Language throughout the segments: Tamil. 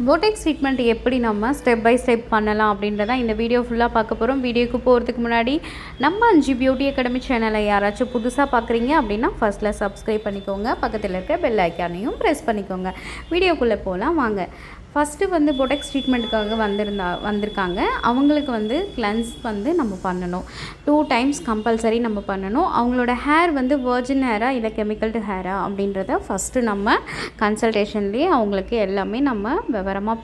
போடெக்ஸ் ட்ரீட்மெண்ட் எப்படி நம்ம ஸ்டெப் பை ஸ்டெப் பண்ணலாம் அப்படின்றத இந்த வீடியோ ஃபுல்லாக பார்க்க போகிறோம். வீடியோக்கு போகிறதுக்கு முன்னாடி நம்ம அஞ்சு பியூட்டி அகாடமி சேனலை யாராச்சும் புதுசாக பார்க்குறீங்க அப்படின்னா ஃபர்ஸ்ட்டில் சப்ஸ்கிரைப் பண்ணிக்கோங்க. பக்கத்தில் இருக்க பெல் ஐக்கானையும் ப்ரெஸ் பண்ணிக்கோங்க. வீடியோக்குள்ளே போகலாம் வாங்க. ஃபஸ்ட்டு போடெக்ஸ் ட்ரீட்மெண்ட்டுக்காக வந்திருக்காங்க. அவங்களுக்கு கிளென்ஸ் நம்ம பண்ணணும். 2 டைம்ஸ் கம்பல்சரி நம்ம பண்ணணும். அவங்களோட ஹேர் வெர்ஜின் ஹேரா இல்லை கெமிக்கல்டு ஹேரா அப்படின்றத ஃபஸ்ட்டு நம்ம கன்சல்டேஷன்லேயே அவங்களுக்கு எல்லாமே நம்ம விவரமாக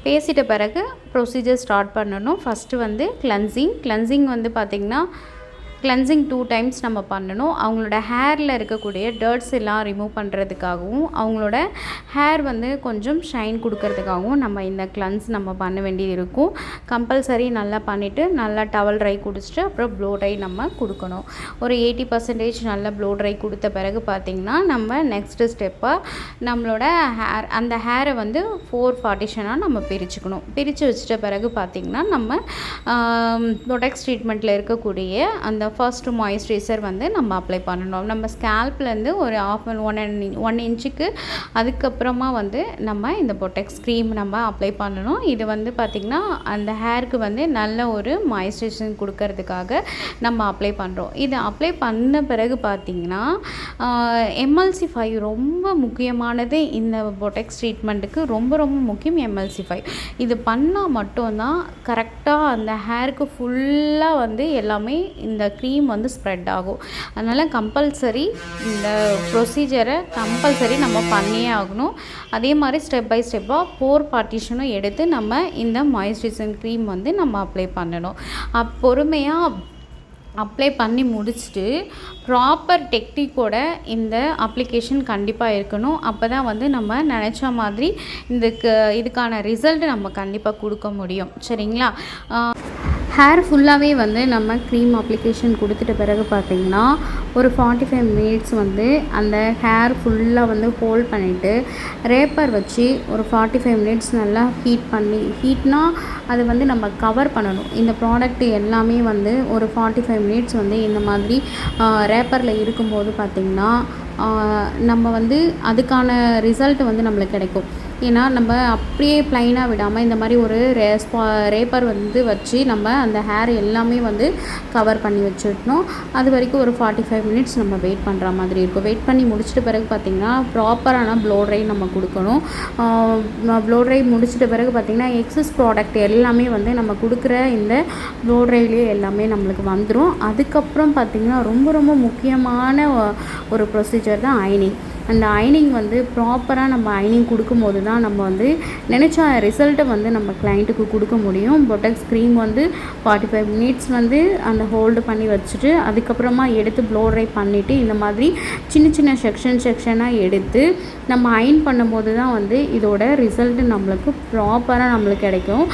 பேசிட்ட பிறகு ப்ரொசீஜர் ஸ்டார்ட் பண்ணணும். ஃபஸ்ட்டு கிளென்சிங் பார்த்திங்கன்னா கிளென்சிங் 2 டைம்ஸ் நம்ம பண்ணணும். அவங்களோட ஹேரில் இருக்கக்கூடிய டர்ட்ஸ் எல்லாம் ரிமூவ் பண்ணுறதுக்காகவும் அவங்களோட ஹேர் கொஞ்சம் ஷைன் கொடுக்கறதுக்காகவும் நம்ம இந்த கிளென்ஸ் நம்ம பண்ண வேண்டியது இருக்கும். கம்பல்சரி நல்லா பண்ணிவிட்டு நல்லா டவல் ட்ரை குடிச்சிட்டு அப்புறம் ப்ளோ ட்ரை நம்ம கொடுக்கணும். ஒரு 80% நல்லா ப்ளோ ட்ரை கொடுத்த பிறகு பார்த்திங்கன்னா நம்ம நெக்ஸ்ட்டு ஸ்டெப்பாக நம்மளோட அந்த ஹேரை 4 பார்ட்டிஷனாக நம்ம பிரித்து வச்சிட்ட பிறகு பார்த்திங்கன்னா நம்ம போடெக்ஸ் ட்ரீட்மெண்ட்டில் இருக்கக்கூடிய அந்த ஃபர்ஸ்ட் மாய்ஸ்சரைசர் நம்ம அப்ளை பண்ணணும். நம்ம ஸ்கேல்ப்லேருந்து ஒரு 1 இன்ச்சுக்கு அதுக்கப்புறமா நம்ம இந்த போடெக்ஸ் க்ரீம் நம்ம அப்ளை பண்ணணும். இது பார்த்திங்கன்னா அந்த ஹேருக்கு நல்ல ஒரு மாய்ஸ்சரைசேஷன் கொடுக்கறதுக்காக நம்ம அப்ளை பண்ணுறோம். இது அப்ளை பண்ண பிறகு பார்த்திங்கன்னா MLC5 ரொம்ப முக்கியமானது. இந்த போடெக்ஸ் ட்ரீட்மெண்ட்டுக்கு ரொம்ப ரொம்ப முக்கியம் MLC5. இது பண்ணால் மட்டும்தான் கரெக்டாக அந்த ஹேருக்கு ஃபுல்லாக எல்லாமே இந்த க்ரீம் ஸ்ப்ரெட் ஆகும். அதனால் கம்பல்சரி இந்த ப்ரொசீஜரை நம்ம பண்ணியே ஆகணும். அதே மாதிரி ஸ்டெப் பை ஸ்டெப்பாக 4 பார்ட்டிஷனும் எடுத்து நம்ம இந்த மாய்ஸ்சரைசர் க்ரீம் நம்ம அப்ளை பண்ணணும். பொறுமையாக அப்ளை பண்ணி முடிச்சுட்டு ப்ராப்பர் டெக்னிக்கோட இந்த அப்ளிகேஷன் கண்டிப்பாக இருக்கணும். அப்போ தான் நம்ம நினச்ச மாதிரி இதுக்கான ரிசல்ட் நம்ம கண்டிப்பாக கொடுக்க முடியும். சரிங்களா? ஹேர் ஃபுல்லாகவே நம்ம க்ரீம் அப்ளிகேஷன் கொடுத்துட்ட பிறகு பார்த்திங்கன்னா ஒரு 45 மினிட்ஸ் அந்த ஹேர் ஃபுல்லாக ஹோல்ட் பண்ணிவிட்டு ரேப்பர் வச்சு ஒரு 45 மினிட்ஸ் நல்லா ஹீட்னா அது நம்ம கவர் பண்ணணும். இந்த ப்ராடக்ட் எல்லாமே ஒரு 45 மினிட்ஸ் இந்த மாதிரி ரேப்பரில் இருக்கும்போது பார்த்திங்கன்னா நம்ம அதுக்கான ரிசல்ட் நம்மளுக்கு கிடைக்கும். ஏன்னா நம்ம அப்படியே ப்ளைனாக விடாமல் இந்த மாதிரி ஒரு ரேப்பர் வச்சு நம்ம அந்த ஹேர் எல்லாமே கவர் பண்ணி வச்சுட்டோம். அது வரைக்கும் ஒரு 45 மினிட்ஸ் நம்ம வெயிட் பண்ணுற மாதிரி இருக்கும். வெயிட் பண்ணி முடிச்சிட்ட பிறகு பார்த்திங்கன்னா ப்ராப்பரான ப்ளோ ட்ரை நம்ம கொடுக்கணும். ப்ளோ ட்ரை முடிச்சிட்ட பிறகு பார்த்திங்கன்னா எக்ஸஸ் ப்ராடக்ட் எல்லாமே நம்ம கொடுக்குற இந்த ப்ளோ ட்ரைலேயே எல்லாமே நம்மளுக்கு வந்துடும். அதுக்கப்புறம் பார்த்திங்கன்னா ரொம்ப ரொம்ப முக்கியமான ஒரு ப்ரொசீஜர் தான் அயனிங். அந்த அயனிங் ப்ராப்பராக நம்ம அயனிங் கொடுக்கும்போது தான் நம்ம நினச்ச ரிசல்ட்டை நம்ம கிளைண்ட்டுக்கு கொடுக்க முடியும். போடெக்ஸ் க்ரீம் 45 மினிட்ஸ் அந்த ஹோல்டு பண்ணி வச்சுட்டு அதுக்கப்புறமா எடுத்து ப்ளோ ட்ரை பண்ணிவிட்டு இந்த மாதிரி சின்ன சின்ன செக்ஷனாக எடுத்து நம்ம அயன் பண்ணும்போது தான் இதோட ரிசல்ட்டு நம்மளுக்கு ப்ராப்பராக கிடைக்கும்.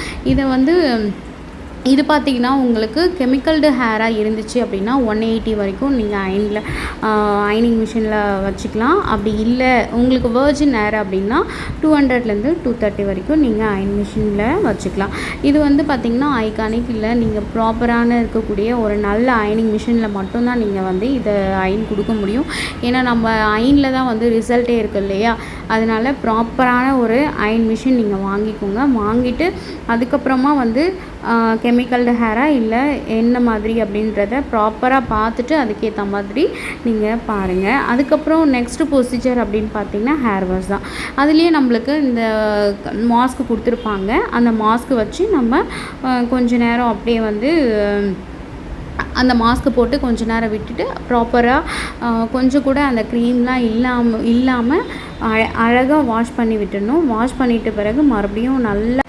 இது பார்த்திங்கன்னா உங்களுக்கு கெமிக்கல்டு ஹேராக இருந்துச்சு அப்படின்னா 180 வரைக்கும் நீங்கள் அயனிங் மிஷினில் வச்சுக்கலாம். அப்படி இல்லை உங்களுக்கு வெர்ஜின் ஹேர் அப்படின்னா 200லேருந்து 230 வரைக்கும் நீங்கள் அயன் மிஷினில் வச்சுக்கலாம். இது பார்த்திங்கன்னா ஐகானிக் இல்லை, நீங்கள் ப்ராப்பரான இருக்கக்கூடிய ஒரு நல்ல அயனிங் மிஷினில் மட்டும்தான் நீங்கள் இதை அயன் கொடுக்க முடியும். ஏன்னா நம்ம அயனில் தான் ரிசல்ட்டே இருக்குது இல்லையா? அதனால் ப்ராப்பரான ஒரு அயன் மிஷின் நீங்கள் வாங்கிக்கோங்க. வாங்கிட்டு அதுக்கப்புறமா கெமிக்கல்டு ஹேரா இல்லை என்ன மாதிரி அப்படின்றத ப்ராப்பராக பார்த்துட்டு அதுக்கேற்ற மாதிரி நீங்கள் பாருங்கள். அதுக்கப்புறம் நெக்ஸ்ட்டு ப்ரொசீஜர் அப்படின்னு பார்த்தீங்கன்னா ஹேர் வாஷ் தான். அதுலேயே நம்மளுக்கு இந்த மாஸ்க் கொடுத்துருப்பாங்க. அந்த மாஸ்க் வச்சு நம்ம கொஞ்ச நேரம் அப்படியே அந்த மாஸ்க்கு போட்டு கொஞ்ச நேரம் விட்டுட்டு ப்ராப்பராக கொஞ்சம் கூட அந்த க்ரீம்லாம் இல்லாமல் அழகாக வாஷ் பண்ணி விட்டுடணும். வாஷ் பண்ணிட்ட பிறகு மறுபடியும் நல்லா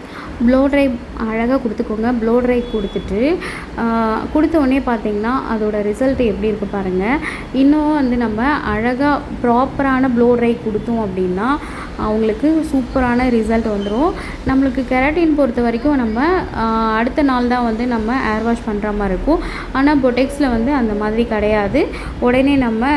ப்ளோ ட்ரை அழகாக கொடுத்துக்கோங்க. ப்ளோ ட்ரை கொடுத்துட்டு கொடுத்த உடனே பார்த்திங்கன்னா அதோட ரிசல்ட் எப்படி இருக்குது பாருங்கள். இன்னும் நம்ம அழகாக ப்ராப்பரான ப்ளோ ட்ரை கொடுத்தோம் அப்படின்னா அவங்களுக்கு சூப்பரான ரிசல்ட் வந்துடும். நம்மளுக்கு கெராட்டின் பொறுத்த வரைக்கும் நம்ம அடுத்த நாள் தான் நம்ம ஏர் வாஷ் பண்ணுற மாதிரி இருக்கும். ஆனால் பொடெக்ஸில் அந்த மாதிரி கிடையாது. உடனே நம்ம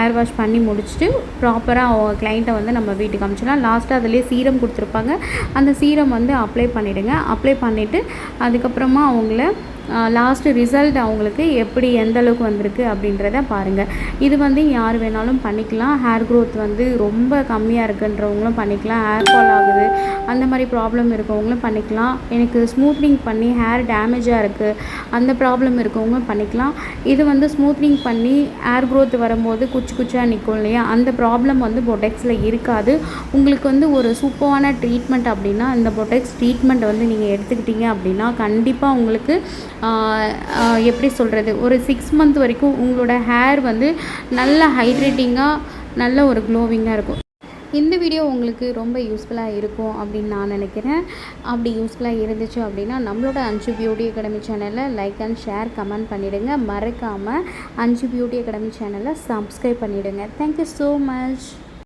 ஏர் வாஷ் பண்ணி முடிச்சுட்டு ப்ராப்பராக கிளைண்ட்டை நம்ம வீட்டுக்கு அனுப்பிச்சிடலாம். லாஸ்ட்டாக அதிலே சீரம் கொடுத்துருப்பாங்க. அந்த சீரம் அப்ளை பண்ணிவிடுங்க. அப்ளை பண்ணிவிட்டு அதுக்கப்புறமா அவங்கள லாஸ்ட்டு ரிசல்ட் அவங்களுக்கு எப்படி எந்த அளவுக்கு வந்திருக்கு அப்படின்றத பாருங்கள். இது வந்து யார் வேணாலும் பண்ணிக்கலாம். ஹேர் க்ரோத் வந்து ரொம்ப கம்மியாக இருக்குன்றவங்களும் பண்ணிக்கலாம். ஹேர் ஃபால் ஆகுது அந்த மாதிரி ப்ராப்ளம் இருக்கவங்களும் பண்ணிக்கலாம். எனக்கு ஸ்மூத்னிங் பண்ணி ஹேர் டேமேஜாக இருக்குது அந்த ப்ராப்ளம் இருக்கவங்களும் பண்ணிக்கலாம். இது வந்து ஸ்மூத்னிங் பண்ணி ஹேர் க்ரோத் வரும்போது குச்சி குச்சியாக நிற்கும் இல்லையா, அந்த ப்ராப்ளம் வந்து பொட்டெக்ஸில் இருக்காது. உங்களுக்கு வந்து ஒரு சூப்பரான ட்ரீட்மெண்ட் அப்படின்னா இந்த பொட்டெக்ஸ் ட்ரீட்மெண்ட் வந்து நீங்கள் எடுத்துக்கிட்டீங்க அப்படின்னா கண்டிப்பாக உங்களுக்கு எப்படி சொல்கிறது, ஒரு 6 மந்த் வரைக்கும் உங்களோட ஹேர் வந்து நல்ல ஹைட்ரேட்டிங்காக நல்ல ஒரு க்ளோவிங்காக இருக்கும். இந்த வீடியோ உங்களுக்கு ரொம்ப யூஸ்ஃபுல்லாக இருக்கும் அப்படின்னு நான் நினைக்கிறேன். அப்படி யூஸ்ஃபுல்லாக இருந்துச்சு அப்படின்னா நம்மளோட அஞ்சு பியூட்டி அகாடமி சேனலை லைக் அண்ட் ஷேர் கமெண்ட் பண்ணிவிடுங்க. மறக்காமல் அஞ்சு பியூட்டி அகாடமி சேனலை சப்ஸ்கிரைப் பண்ணிவிடுங்க. Thank you so much.